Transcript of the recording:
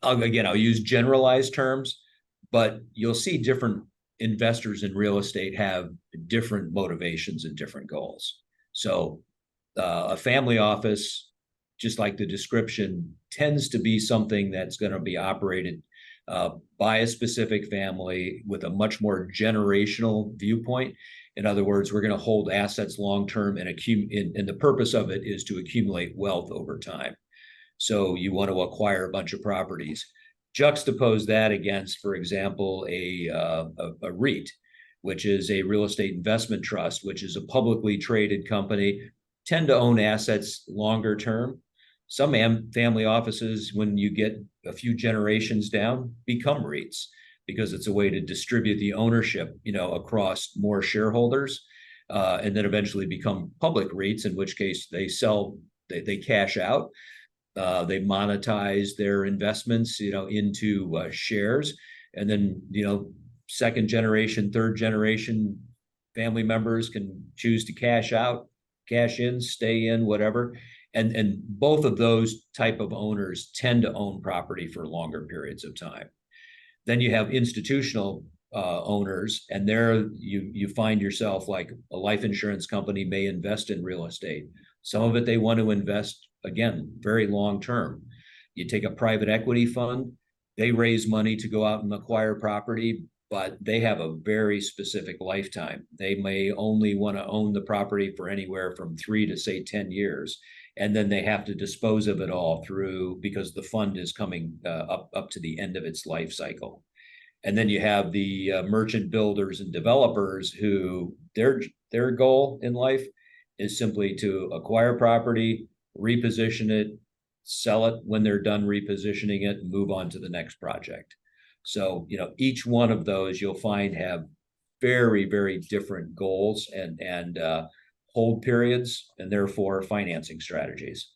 I'll use generalized terms, but you'll see different investors in real estate have different motivations and different goals. So a family office, just like the description, tends to be something that's going to be operated by a specific family with a much more generational viewpoint. In other words, we're going to hold assets long term, and the purpose of it is to accumulate wealth over time. So you want to acquire a bunch of properties. Juxtapose that against, for example, a REIT, which is a real estate investment trust, which is a publicly traded company, tend to own assets longer term. Some family offices, when you get a few generations down, become REITs because it's a way to distribute the ownership, across more shareholders, and then eventually become public REITs, in which case they cash out. They monetize their investments, into shares, and then second generation, third generation family members can choose to cash out, cash in, stay in, whatever. And both of those type of owners tend to own property for longer periods of time. Then you have institutional owners, and there you find yourself like a life insurance company may invest in real estate. Some of it they want to invest, again, very long term. You take a private equity fund, they raise money to go out and acquire property, but they have a very specific lifetime. They may only want to own the property for anywhere from 3 to say 10 years. And then they have to dispose of it all through, because the fund is coming up to the end of its life cycle. And then you have the merchant builders and developers who their goal in life is simply to acquire property, reposition it, sell it when they're done repositioning it, and move on to the next project. So, each one of those you'll find have very, very different goals and hold periods, and therefore financing strategies.